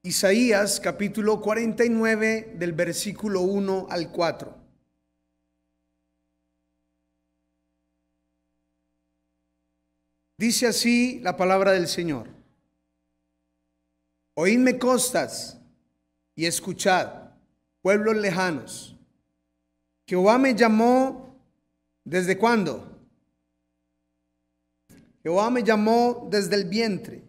Isaías capítulo 49 del versículo 1 al 4. Dice así la palabra del Señor: Oídme costas y escuchad, pueblos lejanos. Jehová me llamó, ¿desde cuándo? Jehová me llamó desde el vientre,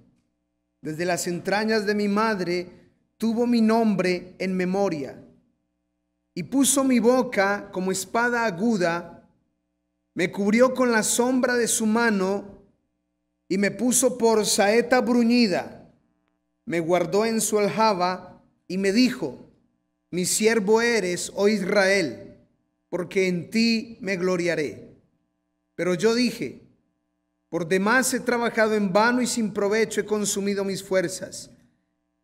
desde las entrañas de mi madre tuvo mi nombre en memoria, y puso mi boca como espada aguda, me cubrió con la sombra de su mano, y me puso por saeta bruñida, me guardó en su aljaba, y me dijo: mi siervo eres, oh Israel, porque en ti me gloriaré. Pero yo dije: por demás he trabajado en vano y sin provecho he consumido mis fuerzas.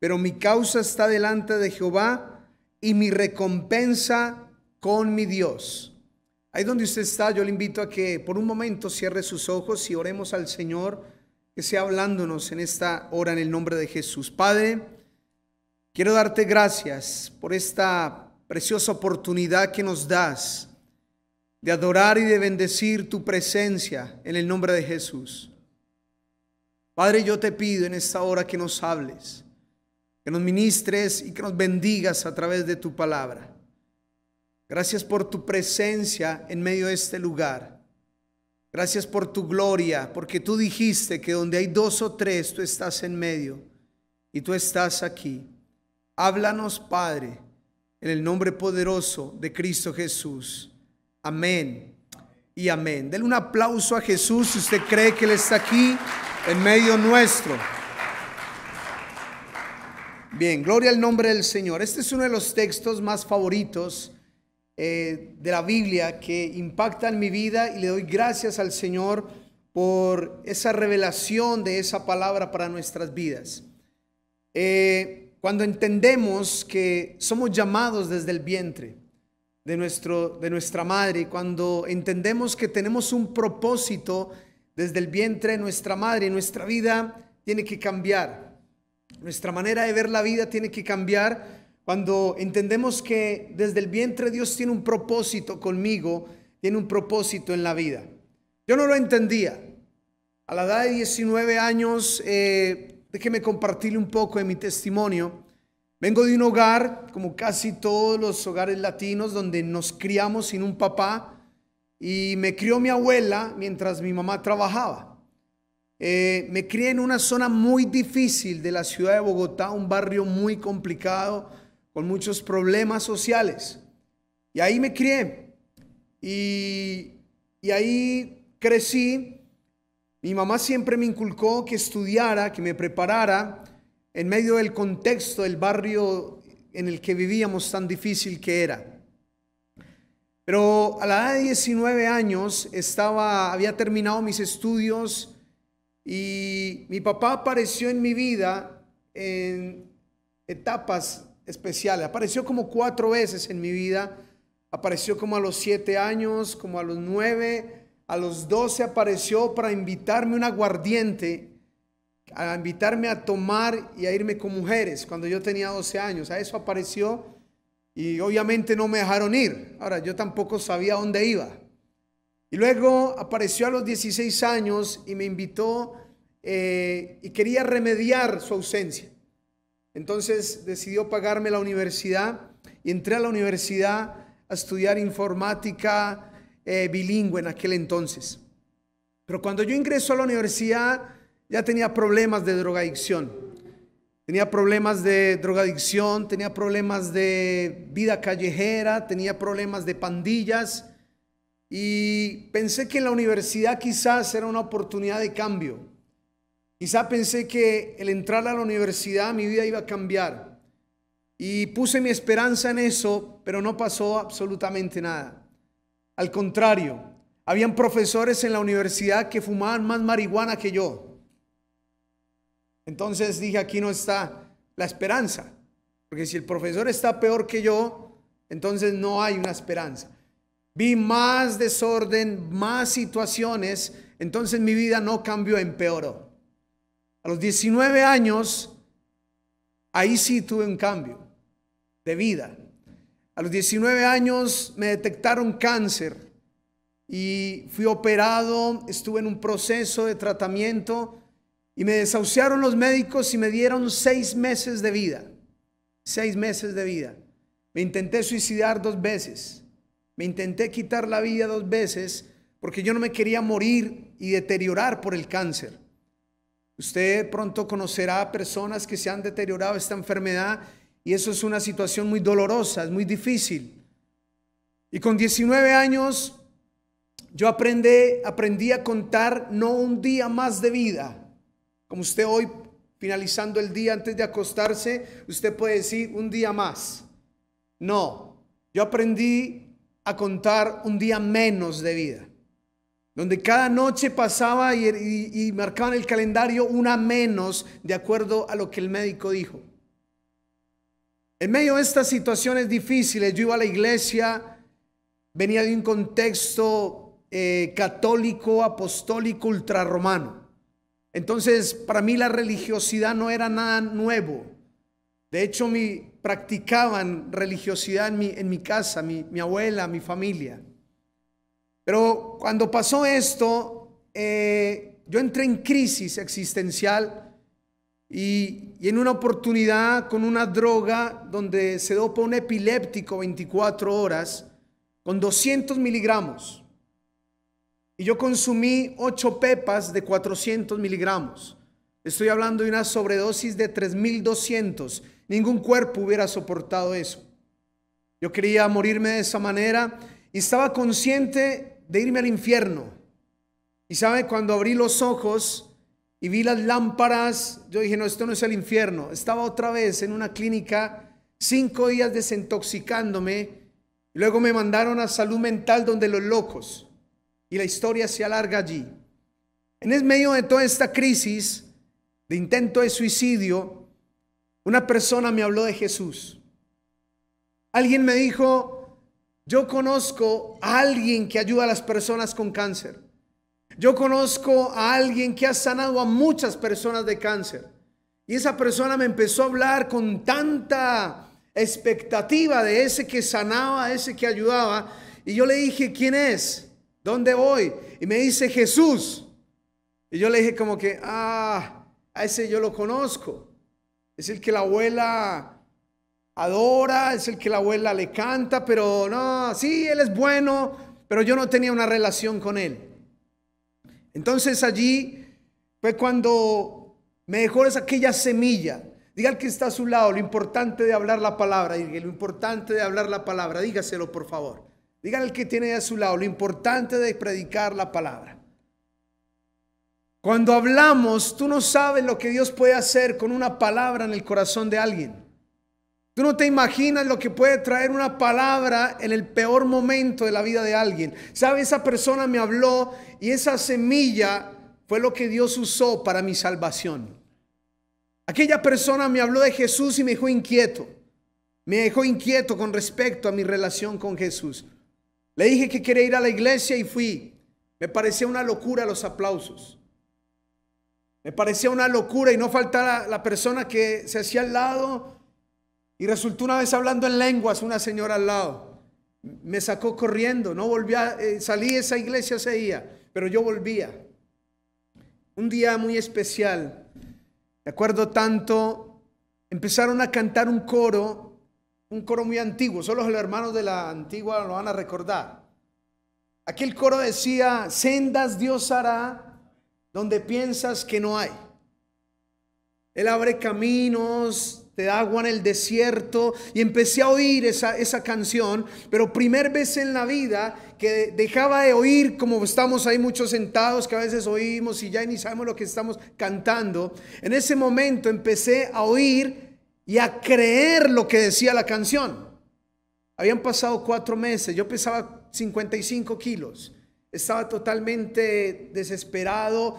Pero mi causa está delante de Jehová y mi recompensa con mi Dios. Ahí donde usted está, yo le invito a que por un momento cierre sus ojos y oremos al Señor, que sea hablándonos en esta hora en el nombre de Jesús. Padre, quiero darte gracias por esta preciosa oportunidad que nos das de adorar y de bendecir tu presencia en el nombre de Jesús. Padre, yo te pido en esta hora que nos hables, que nos ministres y que nos bendigas a través de tu palabra. Gracias por tu presencia en medio de este lugar. Gracias por tu gloria, porque tú dijiste que donde hay dos o tres, tú estás en medio y tú estás aquí. Háblanos, Padre, en el nombre poderoso de Cristo Jesús. Amén y amén. Denle un aplauso a Jesús si usted cree que Él está aquí en medio nuestro. Bien, gloria al nombre del Señor. Este es uno de los textos más favoritos de la Biblia que impactan mi vida, y le doy gracias al Señor por esa revelación de esa palabra para nuestras vidas. Cuando entendemos que somos llamados desde el vientre de nuestra madre, cuando entendemos que tenemos un propósito desde el vientre de nuestra madre, nuestra vida tiene que cambiar. Nuestra manera de ver la vida tiene que cambiar cuando entendemos que desde el vientre Dios tiene un propósito conmigo, tiene un propósito en la vida. Yo no lo entendía. A la edad de 19 años, déjeme compartirle un poco de mi testimonio. Vengo de un hogar, como casi todos los hogares latinos, donde nos criamos sin un papá, y me crió mi abuela mientras mi mamá trabajaba. Me crié en una zona muy difícil de la ciudad de Bogotá, un barrio muy complicado, con muchos problemas sociales. Y ahí me crié, y ahí crecí. Mi mamá siempre me inculcó que estudiara, que me preparara, en medio del contexto del barrio en el que vivíamos tan difícil que era. Pero a la edad de 19 años había terminado mis estudios, y mi papá apareció en mi vida en etapas especiales. Apareció como 4 veces en mi vida. Apareció como a los 7 años, como a los 9, a los 12 apareció para invitarme un aguardiente, a invitarme a tomar y a irme con mujeres cuando yo tenía 12 años. A eso apareció, y obviamente no me dejaron ir. Ahora, yo tampoco sabía dónde iba. Y luego apareció a los 16 años y me invitó y quería remediar su ausencia. Entonces decidió pagarme la universidad, y entré a la universidad a estudiar informática bilingüe en aquel entonces. Pero cuando yo ingreso a la universidad, ya tenía problemas de drogadicción. Tenía problemas de drogadicción, tenía problemas de vida callejera, tenía problemas de pandillas, y pensé que en la universidad quizás era una oportunidad de cambio. Quizá pensé que el entrar a la universidad mi vida iba a cambiar, y puse mi esperanza en eso, pero no pasó absolutamente nada. Al contrario, habían profesores en la universidad que fumaban más marihuana que yo. Entonces dije, aquí no está la esperanza, porque si el profesor está peor que yo, entonces no hay una esperanza. Vi más desorden, más situaciones, entonces mi vida no cambió, empeoró. A los 19 años ahí sí tuve un cambio de vida. A los 19 años me detectaron cáncer y fui operado, estuve en un proceso de tratamiento y me desahuciaron los médicos y me dieron 6 meses de vida. 6 meses de vida. Me intenté suicidar 2 veces. Me intenté quitar la vida 2 veces porque yo no me quería morir y deteriorar por el cáncer. Usted pronto conocerá personas que se han deteriorado esta enfermedad y eso es una situación muy dolorosa, es muy difícil. Y con 19 años yo aprendí a contar no un día más de vida. Como usted hoy, finalizando el día antes de acostarse, usted puede decir un día más. No, yo aprendí a contar un día menos de vida, donde cada noche pasaba y marcaba en el calendario una menos de acuerdo a lo que el médico dijo. En medio de estas situaciones difíciles, yo iba a la iglesia, venía de un contexto católico, apostólico, ultrarromano. Entonces, para mí la religiosidad no era nada nuevo. De hecho, practicaban religiosidad en mi casa, mi abuela, mi familia. Pero cuando pasó esto, yo entré en crisis existencial y en una oportunidad con una droga donde se dopa un epiléptico 24 horas con 200 miligramos. Y yo consumí 8 pepas de 400 miligramos. Estoy hablando de una sobredosis de 3.200. Ningún cuerpo hubiera soportado eso. Yo quería morirme de esa manera y estaba consciente de irme al infierno. Y sabe, cuando abrí los ojos y vi las lámparas, yo dije, no, esto no es el infierno. Estaba otra vez en una clínica, 5 días desintoxicándome. Y luego me mandaron a salud mental donde los locos. Y la historia se alarga allí. En el medio de toda esta crisis de intento de suicidio, una persona me habló de Jesús. Alguien me dijo, yo conozco a alguien que ayuda a las personas con cáncer. Yo conozco a alguien que ha sanado a muchas personas de cáncer. Y esa persona me empezó a hablar con tanta expectativa de ese que sanaba, ese que ayudaba. Y yo le dije, ¿quién es? ¿Dónde voy? Y me dice, Jesús. Y yo le dije como que, a ese yo lo conozco. Es el que la abuela adora, es el que la abuela le canta, pero no, sí, él es bueno, pero yo no tenía una relación con él. Entonces allí fue cuando me dejó aquella semilla. Diga al que está a su lado lo importante de hablar la palabra. Diga, lo importante de hablar la palabra, dígaselo por favor. Dígale al que tiene a su lado lo importante de predicar la palabra. Cuando hablamos, tú no sabes lo que Dios puede hacer con una palabra en el corazón de alguien. Tú no te imaginas lo que puede traer una palabra en el peor momento de la vida de alguien. ¿Sabe? Esa persona me habló y esa semilla fue lo que Dios usó para mi salvación. Aquella persona me habló de Jesús y me dejó inquieto. Me dejó inquieto con respecto a mi relación con Jesús. Le dije que quería ir a la iglesia y fui. Me parecía una locura los aplausos. Me parecía una locura y no faltaba la persona que se hacía al lado y resultó una vez hablando en lenguas una señora al lado. Me sacó corriendo, no volvía, salí de esa iglesia ese día, pero yo volvía. Un día muy especial, me acuerdo tanto, empezaron a cantar un coro muy antiguo, solo los hermanos de la antigua lo van a recordar. Aquel coro decía, sendas Dios hará donde piensas que no hay. Él abre caminos, te da agua en el desierto. Y empecé a oír esa canción, pero primera vez en la vida que dejaba de oír, como estamos ahí muchos sentados, que a veces oímos y ya ni sabemos lo que estamos cantando. En ese momento empecé a oír y a creer lo que decía la canción. Habían pasado 4 meses, yo pesaba 55 kilos. Estaba totalmente desesperado,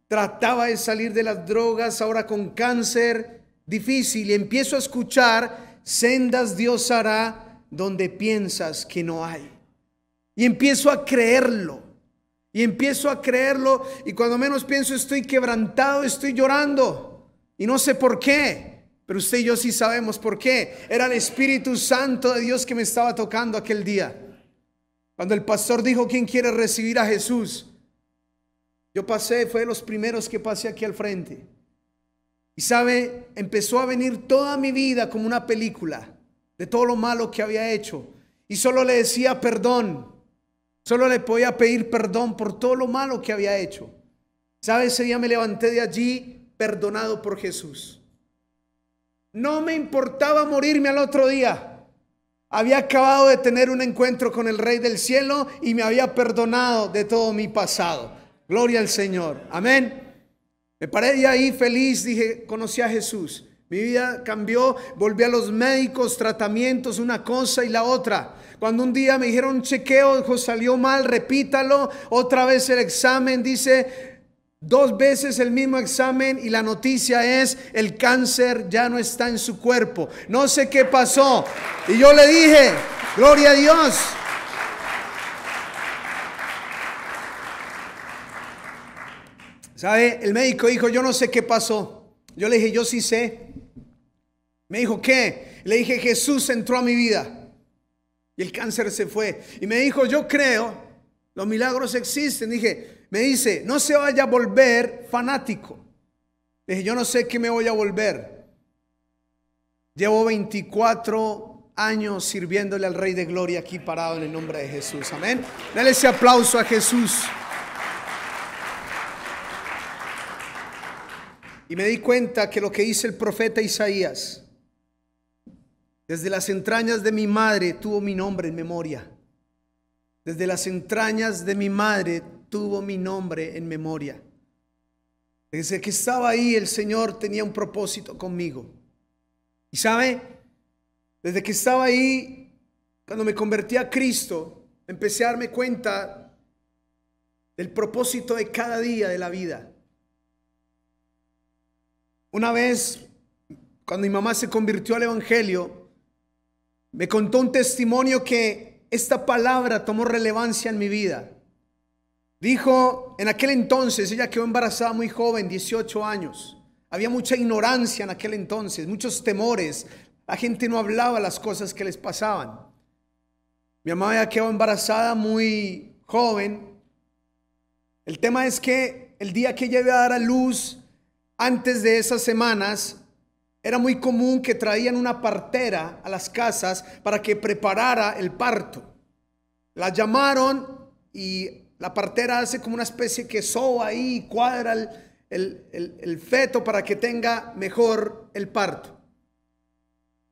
trataba de salir de las drogas, ahora con cáncer, difícil. Y empiezo a escuchar, sendas Dios hará donde piensas que no hay. Y empiezo a creerlo. Y cuando menos pienso estoy quebrantado, estoy llorando. Y no sé por qué. Pero usted y yo sí sabemos por qué. Era el Espíritu Santo de Dios que me estaba tocando aquel día. Cuando el pastor dijo: ¿quién quiere recibir a Jesús? Yo pasé, fue de los primeros que pasé aquí al frente. Y sabe, empezó a venir toda mi vida como una película de todo lo malo que había hecho. Y solo le decía perdón. Solo le podía pedir perdón por todo lo malo que había hecho. ¿Sabe? Ese día me levanté de allí perdonado por Jesús. No me importaba morirme al otro día. Había acabado de tener un encuentro con el Rey del Cielo y me había perdonado de todo mi pasado. Gloria al Señor. Amén. Me paré de ahí feliz. Dije, conocí a Jesús. Mi vida cambió. Volví a los médicos, tratamientos, una cosa y la otra. Cuando un día me dijeron: chequeo, dijo, salió mal, repítalo. Otra vez el examen, dice 2 veces el mismo examen, y la noticia es: el cáncer ya no está en su cuerpo. No sé qué pasó. Y yo le dije: gloria a Dios. ¿Sabe? El médico dijo: yo no sé qué pasó. Yo le dije: yo sí sé. Me dijo: ¿qué? Le dije: Jesús entró a mi vida y el cáncer se fue. Y me dijo: yo creo, los milagros existen. Me dice: no se vaya a volver fanático. Le dije: yo no sé qué me voy a volver. Llevo 24 años sirviéndole al Rey de Gloria aquí parado en el nombre de Jesús. Amén. Dale ese aplauso a Jesús. Y me di cuenta que lo que dice el profeta Isaías: desde las entrañas de mi madre tuvo mi nombre en memoria. Desde las entrañas de mi madre tuvo mi nombre en memoria. Desde que estaba ahí, el Señor tenía un propósito conmigo. Y sabe, desde que estaba ahí, cuando me convertí a Cristo, empecé a darme cuenta del propósito de cada día de la vida. Una vez, cuando mi mamá se convirtió al Evangelio, me contó un testimonio que esta palabra tomó relevancia en mi vida. Dijo, en aquel entonces, ella quedó embarazada muy joven, 18 años. Había mucha ignorancia en aquel entonces, muchos temores. La gente no hablaba las cosas que les pasaban. Mi mamá había quedado embarazada muy joven. El tema es que el día que ella iba a dar a luz, antes de esas semanas, era muy común que traían una partera a las casas para que preparara el parto. La llamaron y la partera hace como una especie que soba ahí y cuadra el feto para que tenga mejor el parto.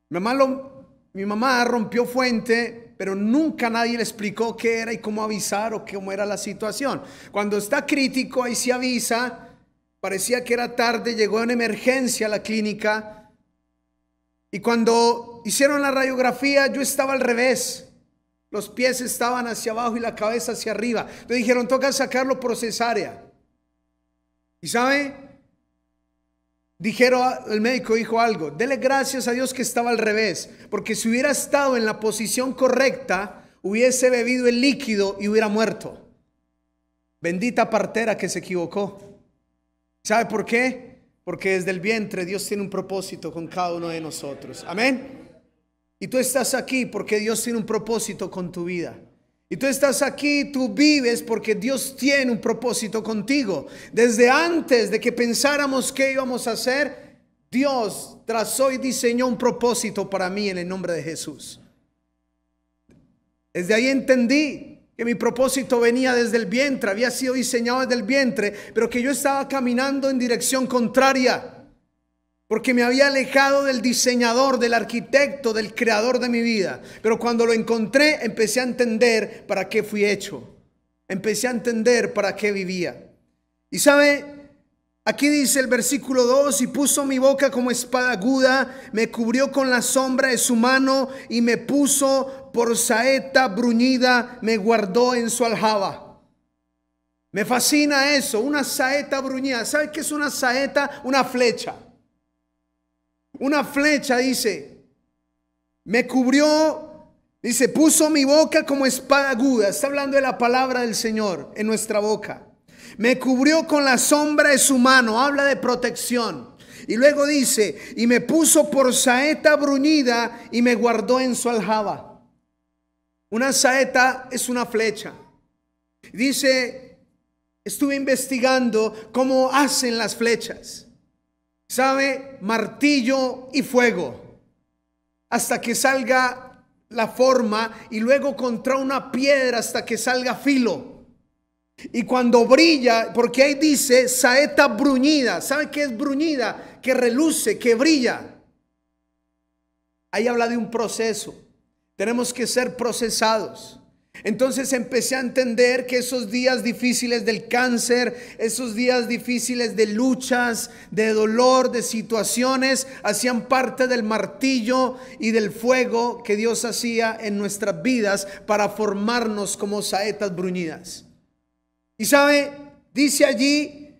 Mi mamá rompió fuente, pero nunca nadie le explicó qué era y cómo avisar o cómo era la situación. Cuando está crítico, ahí se avisa. Parecía que era tarde, llegó en emergencia a la clínica. Y cuando hicieron la radiografía, yo estaba al revés. Los pies estaban hacia abajo y la cabeza hacia arriba. Entonces dijeron: toca sacarlo por cesárea. ¿Y sabe? El médico dijo algo: dele gracias a Dios que estaba al revés, porque si hubiera estado en la posición correcta, hubiese bebido el líquido y hubiera muerto. Bendita partera que se equivocó. ¿Sabe por qué? Porque desde el vientre Dios tiene un propósito con cada uno de nosotros. Amén. Y tú estás aquí porque Dios tiene un propósito con tu vida. Y tú estás aquí, tú vives porque Dios tiene un propósito contigo. Desde antes de que pensáramos qué íbamos a hacer, Dios trazó y diseñó un propósito para mí en el nombre de Jesús. Desde ahí entendí que mi propósito venía desde el vientre, había sido diseñado desde el vientre, pero que yo estaba caminando en dirección contraria, porque me había alejado del diseñador, del arquitecto, del creador de mi vida. Pero cuando lo encontré, empecé a entender para qué fui hecho. Empecé a entender para qué vivía. Y sabe, aquí dice el versículo 2: y puso mi boca como espada aguda, me cubrió con la sombra de su mano y me puso por saeta bruñida, me guardó en su aljaba. Me fascina eso, una saeta bruñida. ¿Sabe qué es una saeta? Una flecha. Una flecha, dice, me cubrió, dice, puso mi boca como espada aguda. Está hablando de la palabra del Señor en nuestra boca. Me cubrió con la sombra de su mano. Habla de protección. Y luego dice, y me puso por saeta bruñida y me guardó en su aljaba. Una saeta es una flecha. Dice, estuve investigando cómo hacen las flechas. ¿Sabe? Martillo y fuego. Hasta que salga la forma y luego contra una piedra hasta que salga filo. Y cuando brilla, porque ahí dice saeta bruñida. ¿Sabe qué es bruñida? Que reluce, que brilla. Ahí habla de un proceso. Tenemos que ser procesados. Entonces empecé a entender que esos días difíciles del cáncer, esos días difíciles de luchas, de dolor, de situaciones, hacían parte del martillo y del fuego que Dios hacía en nuestras vidas para formarnos como saetas bruñidas. Y sabe, dice allí,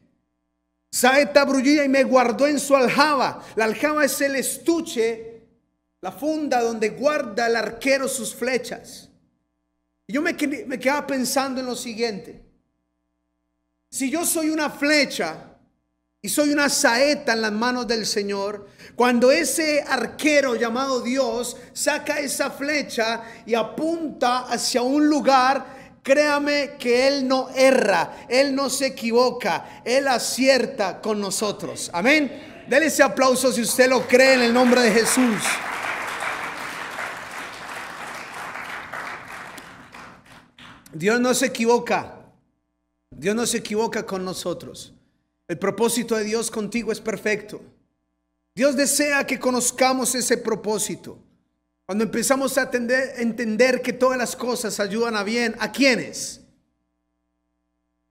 saeta bruñida y me guardó en su aljaba. La aljaba es el estuche, la funda donde guarda el arquero sus flechas. Y yo me quedaba pensando en lo siguiente. Si yo soy una flecha y soy una saeta en las manos del Señor, cuando ese arquero llamado Dios saca esa flecha y apunta hacia un lugar, créame que Él no erra, Él no se equivoca, Él acierta con nosotros. Amén. Dele ese aplauso si usted lo cree en el nombre de Jesús. Dios no se equivoca. Dios no se equivoca con nosotros. El propósito de Dios contigo es perfecto. Dios desea que conozcamos ese propósito. Cuando empezamos a entender que todas las cosas ayudan a bien, ¿a quiénes?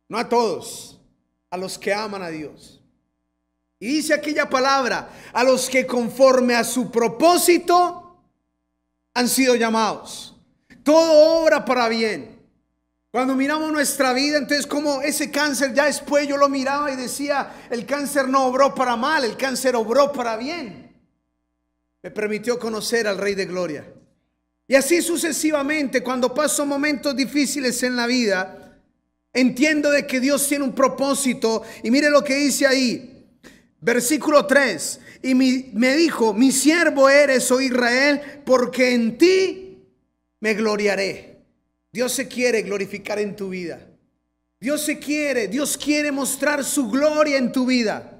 No a todos, a los que aman a Dios. Y dice aquella palabra, a los que conforme a su propósito han sido llamados. Todo obra para bien. Cuando miramos nuestra vida, entonces como ese cáncer, ya después yo lo miraba y decía, el cáncer no obró para mal, el cáncer obró para bien. Me permitió conocer al Rey de Gloria. Y así sucesivamente, cuando paso momentos difíciles en la vida, entiendo de que Dios tiene un propósito. Y mire lo que dice ahí, versículo 3. Y me dijo, mi siervo eres, oh Israel, porque en ti me gloriaré. Dios se quiere glorificar en tu vida. Dios quiere mostrar su gloria en tu vida.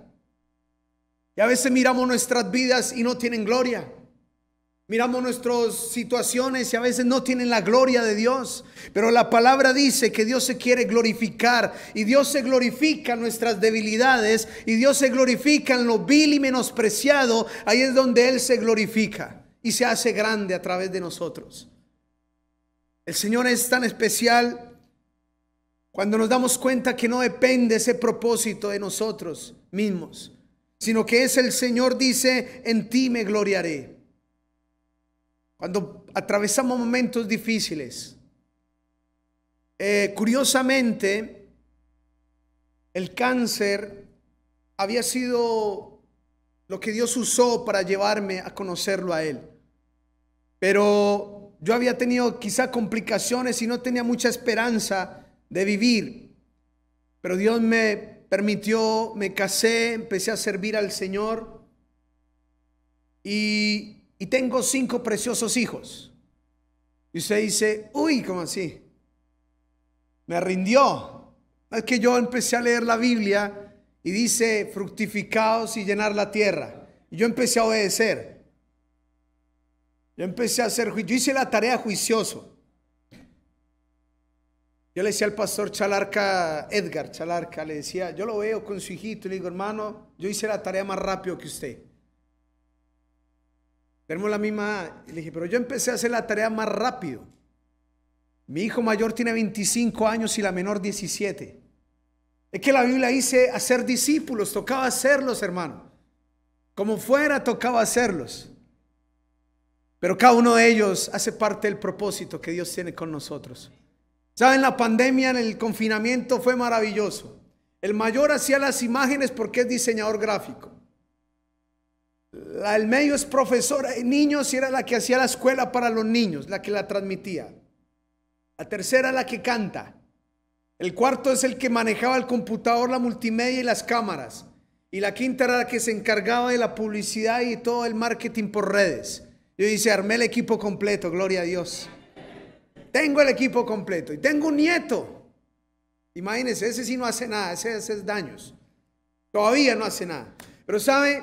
Y a veces miramos nuestras vidas y no tienen gloria. Miramos nuestras situaciones y a veces no tienen la gloria de Dios. Pero la palabra dice que Dios se quiere glorificar. Y Dios se glorifica en nuestras debilidades. Y Dios se glorifica en lo vil y menospreciado. Ahí es donde Él se glorifica y se hace grande a través de nosotros. El Señor es tan especial cuando nos damos cuenta que no depende ese propósito de nosotros mismos, sino que es el Señor, dice, en ti me gloriaré. Cuando atravesamos momentos difíciles, curiosamente, el cáncer había sido lo que Dios usó para llevarme a conocerlo a Él. Pero yo había tenido quizá complicaciones y no tenía mucha esperanza de vivir. Pero Dios me permitió, me casé, empecé a servir al Señor. Y tengo 5 preciosos hijos. Y usted dice, uy, ¿cómo así? Me rindió. Es que yo empecé a leer la Biblia y dice, fructificaos y llenar la tierra. Y yo empecé a obedecer. Yo hice la tarea juicioso. Yo le decía al pastor Chalarca, Edgar Chalarca, le decía, yo lo veo con su hijito y le digo, hermano, yo hice la tarea más rápido que usted. Tenemos la misma, y le dije, pero yo empecé a hacer la tarea más rápido. Mi hijo mayor tiene 25 años y la menor 17. Es que la Biblia dice hacer discípulos, tocaba hacerlos, hermano. Como fuera, tocaba hacerlos. Pero cada uno de ellos hace parte del propósito que Dios tiene con nosotros. ¿Saben? La pandemia, en el confinamiento fue maravilloso. El mayor hacía las imágenes porque es diseñador gráfico. El medio es profesora de niños y era la que hacía la escuela para los niños, la que la transmitía. La tercera es la que canta. El cuarto es el que manejaba el computador, la multimedia y las cámaras. y la quinta era la que se encargaba de la publicidad y todo el marketing por redes. Yo dice, armé el equipo completo, gloria a Dios. Tengo el equipo completo y tengo un nieto. Imagínense, ese sí no hace nada, ese hace daños. Todavía no hace nada. Pero sabe,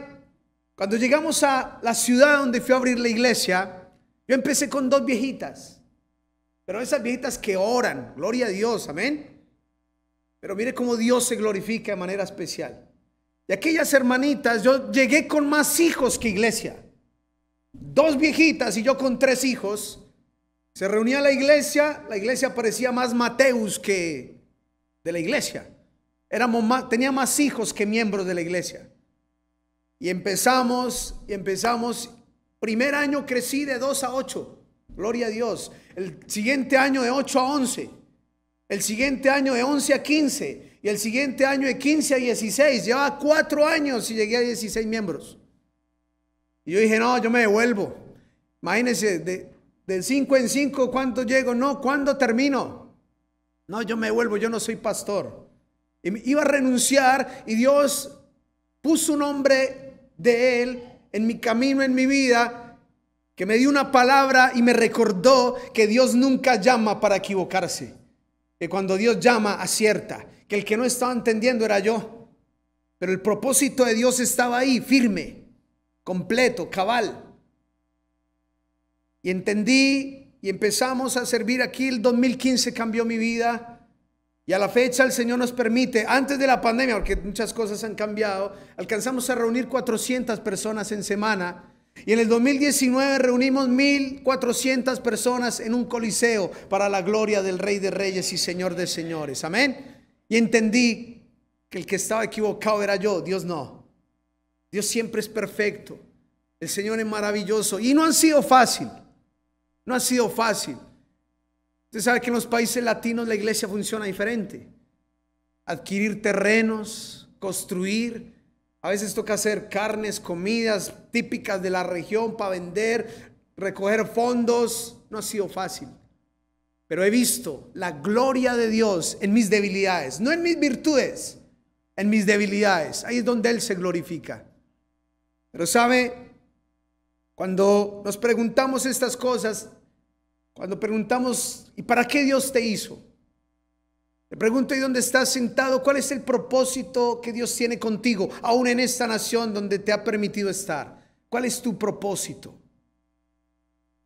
cuando llegamos a la ciudad donde fui a abrir la iglesia, yo empecé con 2 viejitas. Pero esas viejitas que oran, gloria a Dios, amén. Pero mire cómo Dios se glorifica de manera especial. Y aquellas hermanitas, yo llegué con más hijos que iglesia. 2 viejitas y yo con 3 hijos. Se reunía la iglesia parecía más Mateus que de la iglesia. Tenía más hijos que miembros de la iglesia. Y empezamos. Primer año crecí de 2 a 8. Gloria a Dios. El siguiente año de 8 a 11. El siguiente año de 11 a 15. Y el siguiente año de 15 a 16. Llevaba 4 años y llegué a 16 miembros. Y yo dije, no, yo me devuelvo. Imagínense, de 5 en 5, ¿cuánto llego? No, ¿cuándo termino? No, yo me devuelvo, yo no soy pastor. Y iba a renunciar y Dios puso un hombre de Él en mi camino, en mi vida, que me dio una palabra y me recordó que Dios nunca llama para equivocarse. Que cuando Dios llama, acierta. Que el que no estaba entendiendo era yo. Pero el propósito de Dios estaba ahí, firme, completo, cabal. Y entendí y empezamos a servir aquí. El 2015 cambió mi vida. Y a la fecha el Señor nos permite, antes de la pandemia, porque muchas cosas han cambiado, alcanzamos a reunir 400 personas en semana. Y en el 2019 reunimos 1,400 personas en un coliseo para la gloria del Rey de Reyes y Señor de Señores. Amén. Y entendí que el que estaba equivocado era yo, Dios no. Dios siempre es perfecto. El Señor es maravilloso. Y no ha sido fácil. No ha sido fácil. Usted sabe que en los países latinos la iglesia funciona diferente. Adquirir terrenos, construir. A veces toca hacer carnes, comidas típicas de la región para vender, recoger fondos. No ha sido fácil. Pero he visto la gloria de Dios en mis debilidades. No en mis virtudes, en mis debilidades. Ahí es donde Él se glorifica. Pero sabe, cuando nos preguntamos estas cosas, cuando preguntamos, ¿y para qué Dios te hizo? Le pregunto, ¿y dónde estás sentado? ¿Cuál es el propósito que Dios tiene contigo, aún en esta nación donde te ha permitido estar? ¿Cuál es tu propósito?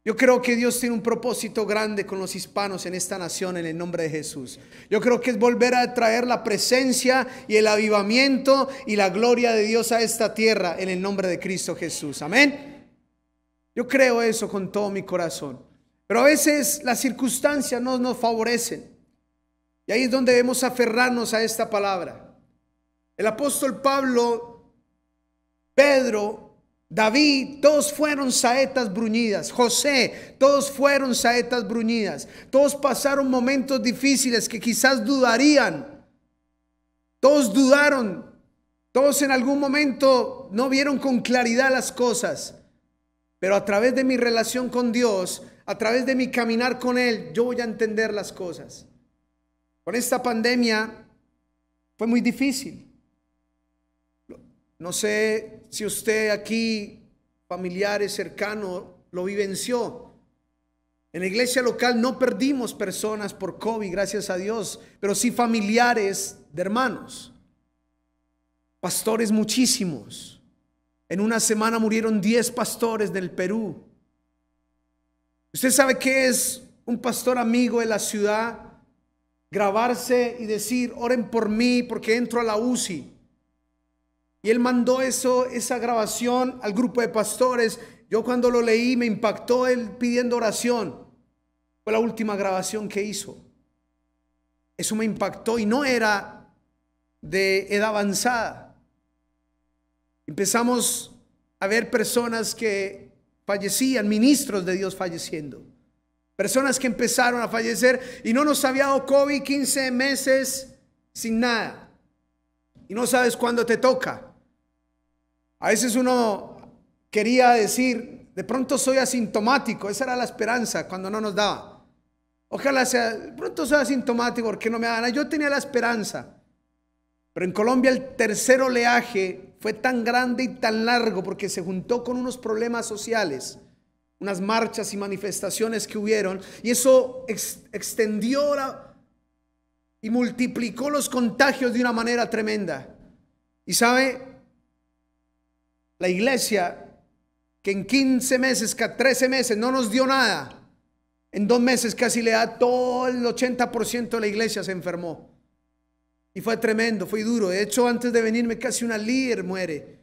Yo creo que Dios tiene un propósito grande con los hispanos en esta nación en el nombre de Jesús. Yo creo que es volver a traer la presencia y el avivamiento y la gloria de Dios a esta tierra en el nombre de Cristo Jesús. Amén. Yo creo eso con todo mi corazón. Pero a veces las circunstancias no nos favorecen. Y ahí es donde debemos aferrarnos a esta palabra. El apóstol Pablo, Pedro, David, todos fueron saetas bruñidas. José, todos fueron saetas bruñidas. Todos pasaron momentos difíciles que quizás dudarían. Todos dudaron. Todos en algún momento no vieron con claridad las cosas. Pero a través de mi relación con Dios, a través de mi caminar con Él, yo voy a entender las cosas. Con esta pandemia fue muy difícil. No sé si usted aquí, familiares, cercanos, lo vivenció. En la iglesia local no perdimos personas por COVID, gracias a Dios, pero sí familiares de hermanos. Pastores muchísimos. En una semana murieron 10 pastores del Perú. ¿Usted sabe qué es un pastor amigo de la ciudad? Grabarse y decir, oren por mí porque entro a la UCI. Y él mandó esa grabación al grupo de pastores. Yo cuando lo leí me impactó él pidiendo oración. Fue la última grabación que hizo. Eso me impactó y no era de edad avanzada. Empezamos a ver personas que fallecían, ministros de Dios falleciendo. Personas que empezaron a fallecer y no nos había dado COVID 15 meses sin nada. Y no sabes cuándo te toca. A veces uno quería decir, de pronto soy asintomático. Esa era la esperanza cuando no nos daba. Ojalá sea, de pronto soy asintomático porque no me dan. Yo tenía la esperanza. Pero en Colombia el tercer oleaje fue tan grande y tan largo porque se juntó con unos problemas sociales, unas marchas y manifestaciones que hubieron, y eso extendió y multiplicó los contagios de una manera tremenda. Y sabe, la iglesia que en 15 meses, 13 meses no nos dio nada, en 2 meses casi le da todo el 80% de la iglesia se enfermó. Y fue tremendo, fue duro. De hecho, antes de venirme casi una líder muere.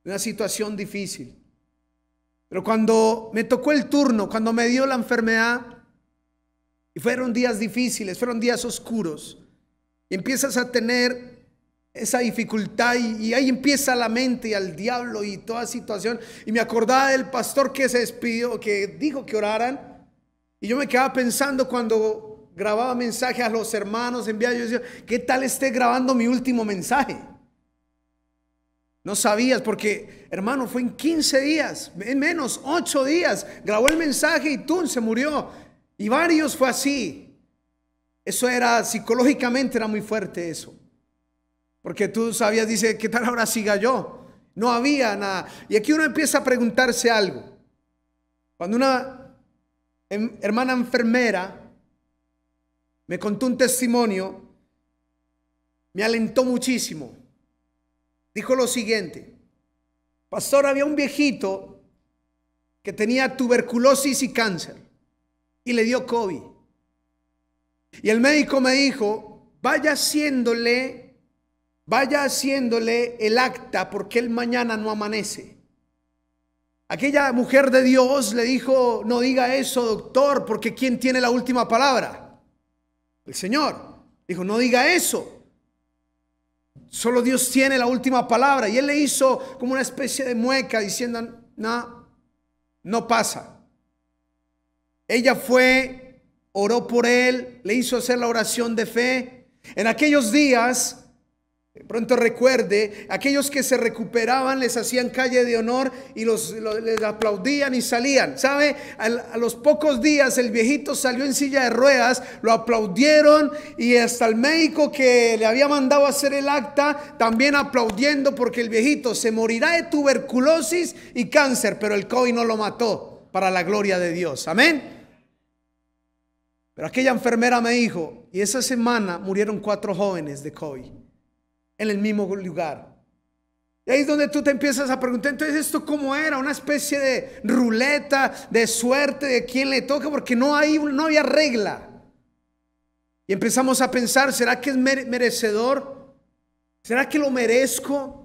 Una situación difícil. Pero cuando me tocó el turno, cuando me dio la enfermedad, y fueron días difíciles, fueron días oscuros, y empiezas a tener esa dificultad y ahí empieza la mente y al diablo y toda situación. Y me acordaba del pastor que se despidió, que dijo que oraran, y yo me quedaba pensando cuando grababa mensajes a los hermanos, enviaba, yo decía, ¿qué tal esté grabando mi último mensaje? No sabías, porque hermano, fue en 15 días, en menos 8 días, grabó el mensaje y ¡tum!, se murió. Y varios fue así. Eso era, psicológicamente era muy fuerte eso. Porque tú sabías, dice, ¿qué tal ahora siga yo? No había nada. Y aquí uno empieza a preguntarse algo. Cuando una hermana enfermera me contó un testimonio, me alentó muchísimo. Dijo lo siguiente: pastor, había un viejito que tenía tuberculosis y cáncer y le dio COVID. Y el médico me dijo, vaya haciéndole el acta porque él mañana no amanece. Aquella mujer de Dios le dijo, no diga eso, doctor, porque ¿quién tiene la última palabra? El Señor. Dijo, no diga eso. Solo Dios tiene la última palabra. Y él le hizo como una especie de mueca diciendo, no pasa. Ella fue, oró por él, le hizo hacer la oración de fe. En aquellos días, de pronto recuerde, aquellos que se recuperaban les hacían calle de honor y les aplaudían y salían. ¿Sabe? A los pocos días el viejito salió en silla de ruedas, lo aplaudieron y hasta el médico que le había mandado a hacer el acta también aplaudiendo, porque el viejito se morirá de tuberculosis y cáncer, pero el COVID no lo mató, para la gloria de Dios. Amén. Pero aquella enfermera me dijo, y esa semana murieron 4 jóvenes de COVID en el mismo lugar. Y ahí es donde tú te empiezas a preguntar, entonces esto cómo era, una especie de ruleta de suerte de quién le toca, porque no había regla. Y empezamos a pensar, ¿será que es merecedor? ¿Será que lo merezco?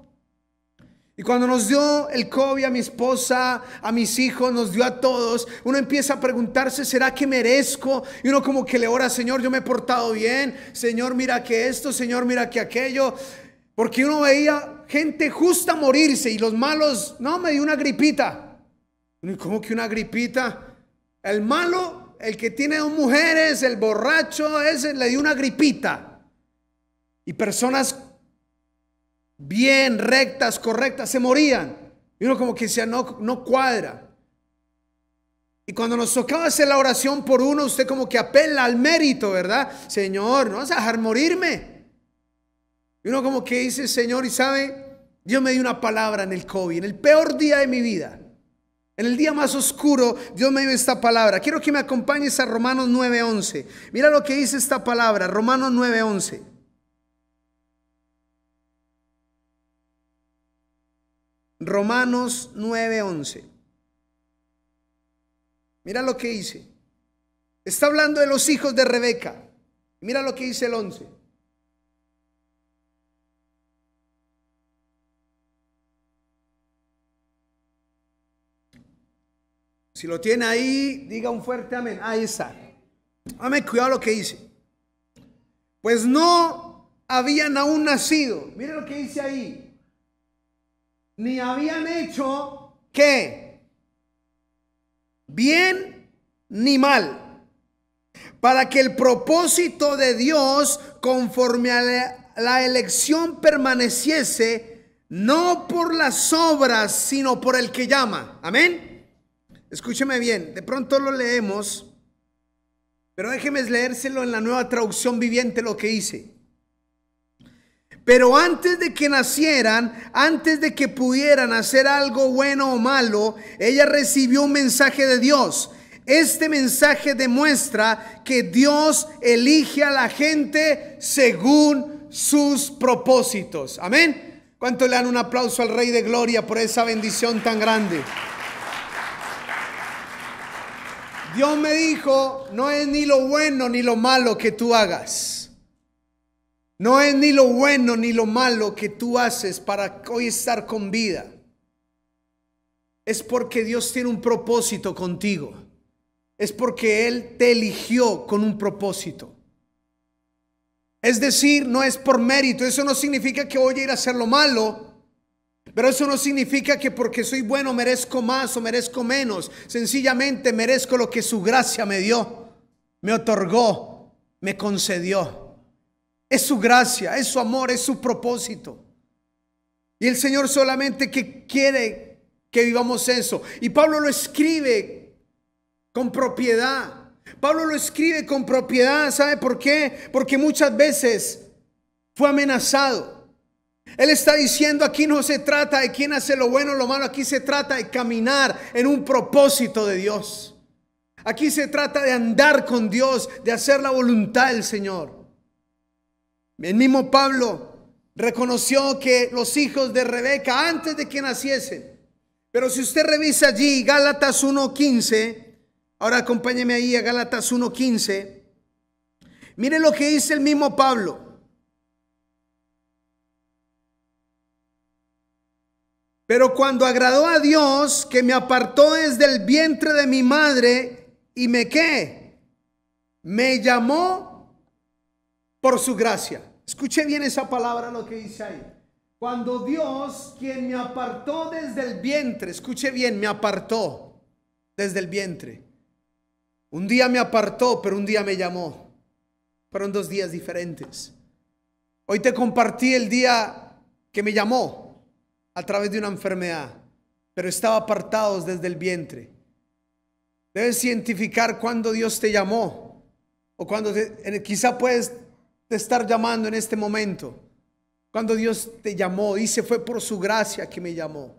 Y cuando nos dio el COVID a mi esposa, a mis hijos, nos dio a todos, uno empieza a preguntarse, ¿será que merezco? Y uno como que le ora, Señor, yo me he portado bien, Señor, mira que esto, Señor, mira que aquello. Porque uno veía gente justa morirse y los malos, no, me dio una gripita. ¿Cómo que una gripita? El malo, el que tiene 2 mujeres, el borracho, ese le dio una gripita. Y personas bien, rectas, correctas, se morían. Y uno como que decía, no cuadra. Y cuando nos tocaba hacer la oración por uno, usted como que apela al mérito, ¿verdad? Señor, no vas a dejar morirme. Y uno como que dice, Señor, y sabe, Dios me dio una palabra en el COVID, en el peor día de mi vida, en el día más oscuro, Dios me dio esta palabra. Quiero que me acompañes a Romanos 9:11. Mira lo que dice esta palabra, Romanos 9:11. Romanos 9:11. Mira lo que dice. Está hablando de los hijos de Rebeca. Mira lo que dice el 11. Si lo tiene ahí, diga un fuerte amén. Ahí está. Amén, cuidado lo que dice. Pues no habían aún nacido. Mire lo que dice ahí. Ni habían hecho, ¿qué? Bien ni mal. Para que el propósito de Dios, conforme a la elección, permaneciese, no por las obras, sino por el que llama. Amén. Escúcheme bien, de pronto lo leemos, pero déjeme leérselo en la Nueva Traducción Viviente lo que dice. Pero antes de que nacieran, antes de que pudieran hacer algo bueno o malo, ella recibió un mensaje de Dios. Este mensaje demuestra que Dios elige a la gente según sus propósitos. Amén. ¿Cuánto le dan un aplauso al Rey de Gloria por esa bendición tan grande? Dios me dijo, no es ni lo bueno ni lo malo que tú hagas. No es ni lo bueno ni lo malo que tú haces para hoy estar con vida. Es porque Dios tiene un propósito contigo. Es porque Él te eligió con un propósito. Es decir, no es por mérito. Eso no significa que voy a ir a hacer lo malo. Pero eso no significa que porque soy bueno merezco más o merezco menos. Sencillamente merezco lo que su gracia me dio, me otorgó, me concedió. Es su gracia, es su amor, es su propósito. Y el Señor solamente que quiere que vivamos eso. Y Pablo lo escribe con propiedad. Pablo lo escribe con propiedad. ¿Sabe por qué? Porque muchas veces fue amenazado. Él está diciendo, aquí no se trata de quién hace lo bueno o lo malo. Aquí se trata de caminar en un propósito de Dios. Aquí se trata de andar con Dios, de hacer la voluntad del Señor. El mismo Pablo reconoció que los hijos de Rebeca antes de que naciesen. Pero si usted revisa allí Gálatas 1:15, ahora acompáñeme ahí a Gálatas 1:15. Mire lo que dice el mismo Pablo. Pero cuando agradó a Dios, que me apartó desde el vientre de mi madre y me ¿qué? Me llamó por su gracia. Escuche bien esa palabra, lo que dice ahí. Cuando Dios, quien me apartó desde el vientre, escuche bien, me apartó desde el vientre. Un día me apartó, pero un día me llamó. Fueron 2 días diferentes. Hoy te compartí el día que me llamó a través de una enfermedad, pero estaba apartado desde el vientre. Debes identificar cuando Dios te llamó o cuando quizá puedes te estar llamando en este momento. Cuando Dios te llamó, dice, fue por su gracia que me llamó.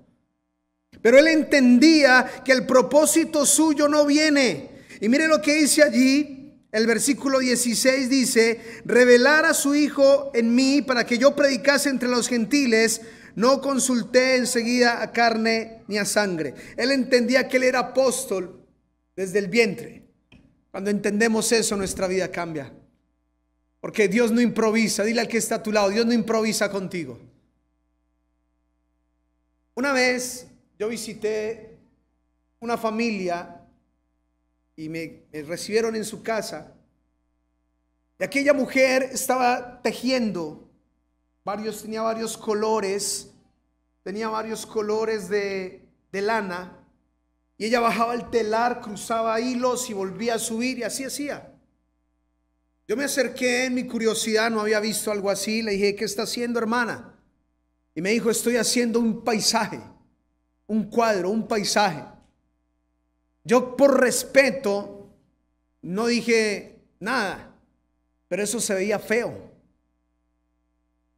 Pero él entendía que el propósito suyo no viene. Y mire lo que dice allí, el versículo 16 dice, revelar a su Hijo en mí para que yo predicase entre los gentiles, no consulté enseguida a carne ni a sangre. Él entendía que él era apóstol desde el vientre. Cuando entendemos eso, nuestra vida cambia. Porque Dios no improvisa. Dile al que está a tu lado, Dios no improvisa contigo. Una vez yo visité una familia y me recibieron en su casa. Y aquella mujer estaba tejiendo tenía varios colores de lana. Y ella bajaba el telar, cruzaba hilos y volvía a subir y así hacía. Yo me acerqué en mi curiosidad, no había visto algo así. Le dije, ¿qué está haciendo, hermana? Y me dijo, estoy haciendo un paisaje, un cuadro, un paisaje. Yo por respeto no dije nada, pero eso se veía feo.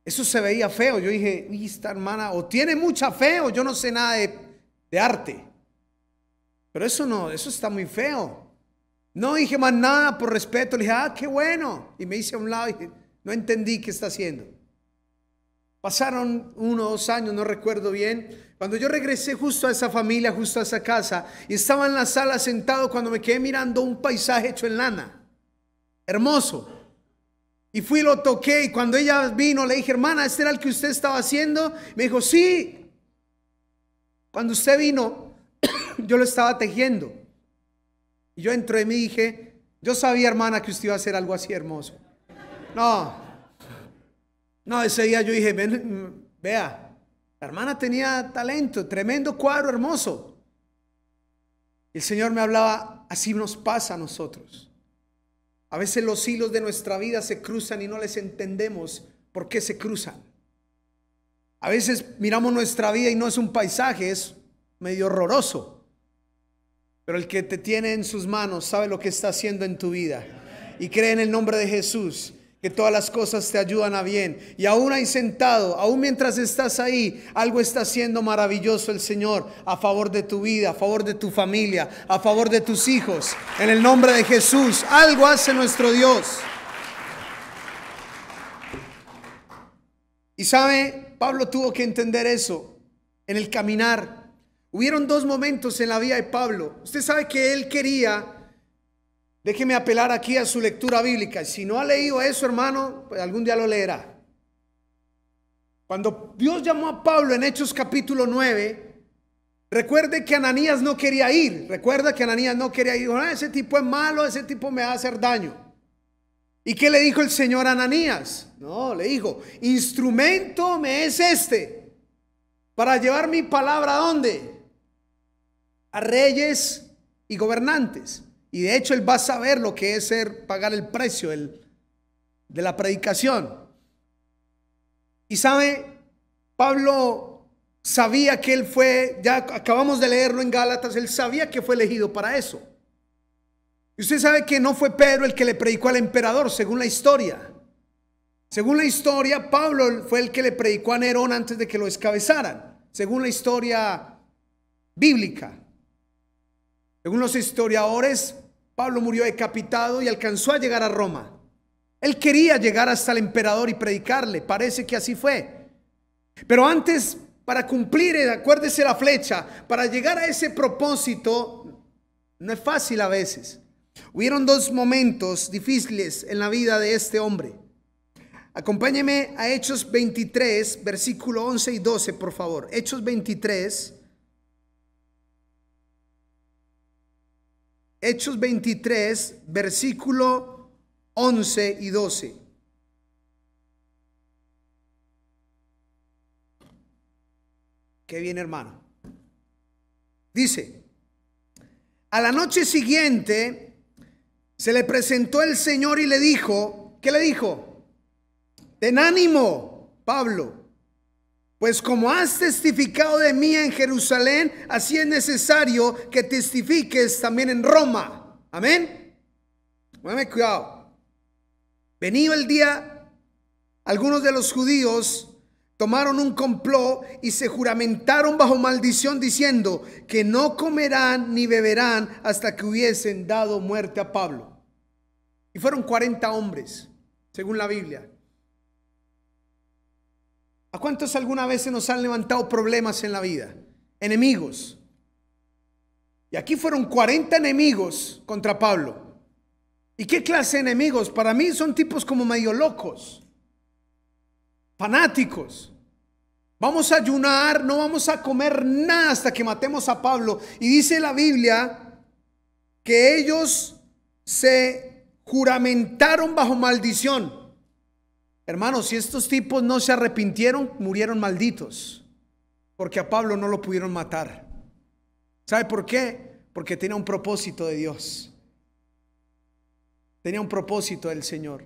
Eso se veía feo. Yo dije, uy, esta hermana o tiene mucha fe o yo no sé nada de arte. Pero eso no, eso está muy feo. No dije más nada por respeto. Le dije, qué bueno. Y me hice a un lado y dije, no entendí qué está haciendo. Pasaron 1 o 2 años, no recuerdo bien. Cuando yo regresé justo a esa familia, justo a esa casa, y estaba en la sala sentado cuando me quedé mirando un paisaje hecho en lana. Hermoso. Y fui y lo toqué y cuando ella vino le dije, hermana, ¿este era el que usted estaba haciendo? Me dijo, sí. Cuando usted vino, yo lo estaba tejiendo. Y yo entré y me dije, yo sabía, hermana, que usted iba a hacer algo así hermoso. No, ese día yo dije, vea, la hermana tenía talento, tremendo cuadro hermoso. Y el Señor me hablaba, así nos pasa a nosotros. A veces los hilos de nuestra vida se cruzan y no les entendemos por qué se cruzan. A veces miramos nuestra vida y no es un paisaje, es medio horroroso. Pero el que te tiene en sus manos sabe lo que está haciendo en tu vida. Y cree en el nombre de Jesús que todas las cosas te ayudan a bien. Y aún ahí sentado, aún mientras estás ahí, algo está haciendo maravilloso el Señor a favor de tu vida, a favor de tu familia, a favor de tus hijos. En el nombre de Jesús, algo hace nuestro Dios. Y sabe, Pablo tuvo que entender eso en el caminar. Hubieron dos momentos en la vida de Pablo. Usted sabe que él quería, déjeme apelar aquí a su lectura bíblica. Si no ha leído eso, hermano, pues algún día lo leerá. Cuando Dios llamó a Pablo en Hechos capítulo 9, recuerde que Ananías no quería ir. Recuerda que Ananías no quería ir. Dijo, ese tipo es malo, ese tipo me va a hacer daño. ¿Y qué le dijo el Señor a Ananías? No, le dijo, instrumento me es este para llevar mi palabra ¿a dónde? A reyes y gobernantes. Y de hecho él va a saber lo que es pagar el precio de la predicación. Y sabe, Pablo sabía que él fue, ya acabamos de leerlo en Gálatas, él sabía que fue elegido para eso. Y usted sabe que no fue Pedro el que le predicó al emperador, según la historia. Según la historia, Pablo fue el que le predicó a Nerón antes de que lo descabezaran. Según la historia bíblica. Según los historiadores, Pablo murió decapitado y alcanzó a llegar a Roma. Él quería llegar hasta el emperador y predicarle. Parece que así fue. Pero antes, para cumplir, acuérdese la flecha, para llegar a ese propósito, no es fácil a veces. Hubieron dos momentos difíciles en la vida de este hombre. Acompáñeme a Hechos 23, versículo 11 y 12, por favor. Hechos 23. Hechos 23, versículo 11 y 12. Qué bien, hermano. Dice, a la noche siguiente se le presentó el Señor y le dijo, ¿qué le dijo? Ten ánimo, Pablo, pues como has testificado de mí en Jerusalén, así es necesario que testifiques también en Roma. Amén. Póngame cuidado. Venido el día, algunos de los judíos tomaron un complot y se juramentaron bajo maldición diciendo que no comerán ni beberán hasta que hubiesen dado muerte a Pablo. Y fueron 40 hombres, según la Biblia. ¿A cuántos alguna vez se nos han levantado problemas en la vida? Enemigos. Y aquí fueron 40 enemigos contra Pablo. ¿Y qué clase de enemigos? Para mí son tipos como medio locos, fanáticos. Vamos a ayunar, no vamos a comer nada hasta que matemos a Pablo. Y dice la Biblia que ellos se juramentaron bajo maldición. Hermanos, si estos tipos no se arrepintieron, murieron malditos, porque a Pablo no lo pudieron matar. ¿Sabe por qué? Porque tenía un propósito de Dios. Tenía un propósito del Señor.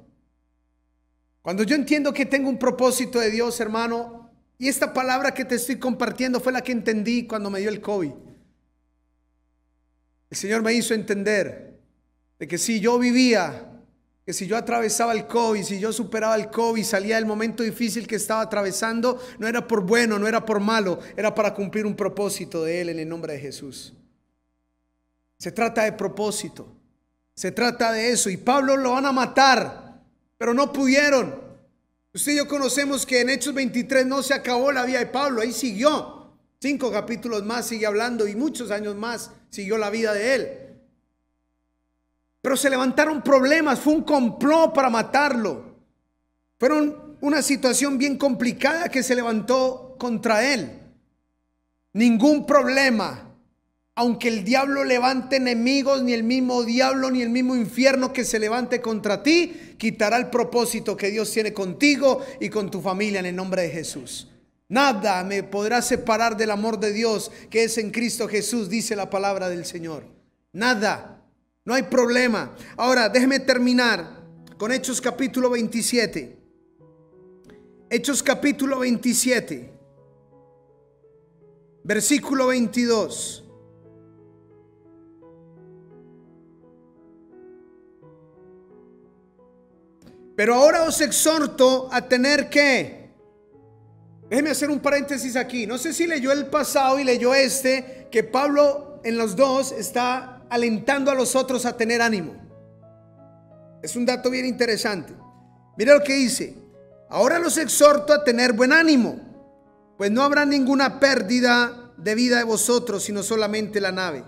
Cuando yo entiendo que tengo un propósito de Dios, hermano, y esta palabra que te estoy compartiendo fue la que entendí cuando me dio el COVID. El Señor me hizo entender de que si yo vivía, que si yo atravesaba el COVID, si yo superaba el COVID, salía del momento difícil que estaba atravesando, no era por bueno, no era por malo, era para cumplir un propósito de Él en el nombre de Jesús. Se trata de propósito, se trata de eso. Y Pablo lo van a matar, pero no pudieron. Usted y yo conocemos que en Hechos 23 no se acabó la vida de Pablo, ahí siguió. 5 capítulos más sigue hablando y muchos años más siguió la vida de él. Pero se levantaron problemas, fue un complot para matarlo. Fueron una situación bien complicada que se levantó contra él. Ningún problema, aunque el diablo levante enemigos, ni el mismo diablo, ni el mismo infierno que se levante contra ti, quitará el propósito que Dios tiene contigo y con tu familia en el nombre de Jesús. Nada me podrá separar del amor de Dios que es en Cristo Jesús, dice la palabra del Señor. Nada. No hay problema. Ahora, déjeme terminar con Hechos capítulo 27. Hechos capítulo 27. Versículo 22. Pero ahora os exhorto a tener que... Déjeme hacer un paréntesis aquí. No sé si leyó el pasado y leyó este, que Pablo en los dos está alentando a los otros a tener ánimo. Es un dato bien interesante. Mira lo que dice. Ahora los exhorto a tener buen ánimo, pues no habrá ninguna pérdida de vida de vosotros, sino solamente la nave.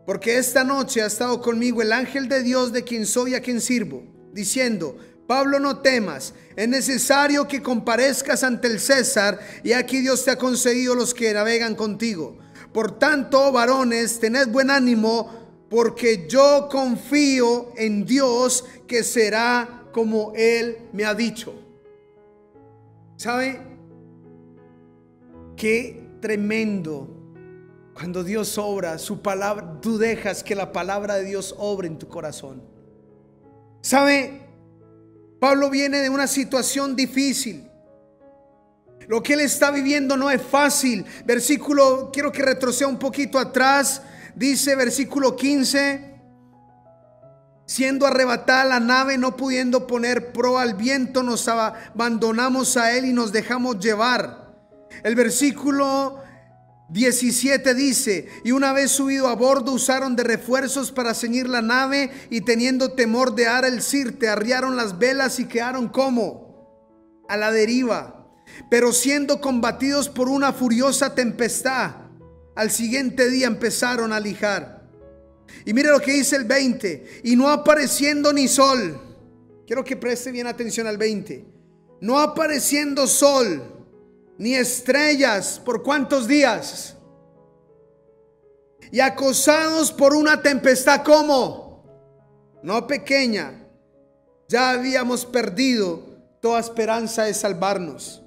Porque esta noche ha estado conmigo el ángel de Dios, de quien soy y a quien sirvo, diciendo: Pablo, no temas, es necesario que comparezcas ante el César, y aquí Dios te ha concedido los que navegan contigo. Por tanto, varones, tened buen ánimo, porque yo confío en Dios, que será como Él me ha dicho. ¿Sabe? Qué tremendo cuando Dios obra su palabra. Tú dejas que la palabra de Dios obre en tu corazón. ¿Sabe? Pablo viene de una situación difícil. Lo que él está viviendo no es fácil. Versículo, quiero que retroceda un poquito atrás. Dice versículo 15: siendo arrebatada la nave, no pudiendo poner proa al viento, nos abandonamos a él y nos dejamos llevar. El versículo 17 dice: y una vez subido a bordo, usaron de refuerzos para ceñir la nave, y teniendo temor de ar el sirte, arriaron las velas y quedaron como a la deriva. Pero siendo combatidos por una furiosa tempestad, al siguiente día empezaron a lijar. Y mire lo que dice el 20: y no apareciendo ni sol. Quiero que preste bien atención al 20. No apareciendo sol ni estrellas, ¿por cuántos días? Y acosados por una tempestad, ¿cómo? No pequeña, ya habíamos perdido toda esperanza de salvarnos.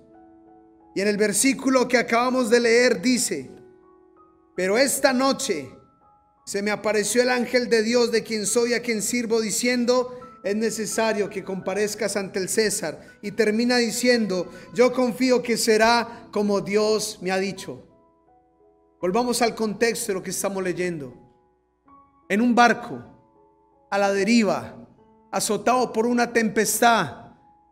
Y en el versículo que acabamos de leer dice: pero esta noche se me apareció el ángel de Dios, de quien soy, a quien sirvo, diciendo: es necesario que comparezcas ante el César. Y termina diciendo: yo confío que será como Dios me ha dicho. Volvamos al contexto de lo que estamos leyendo. En un barco a la deriva, azotado por una tempestad,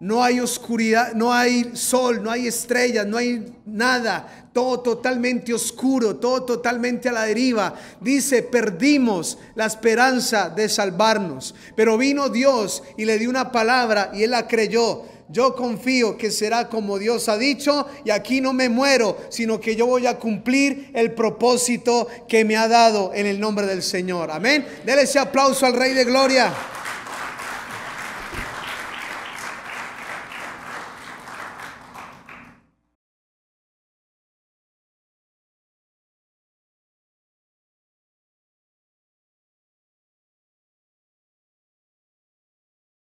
no hay oscuridad, no hay sol, no hay estrellas, no hay nada, todo totalmente oscuro, todo totalmente a la deriva. Dice: perdimos la esperanza de salvarnos, pero vino Dios y le dio una palabra y él la creyó. Yo confío que será como Dios ha dicho, y aquí no me muero, sino que yo voy a cumplir el propósito que me ha dado, en el nombre del Señor. Amén. Dele ese aplauso al Rey de Gloria.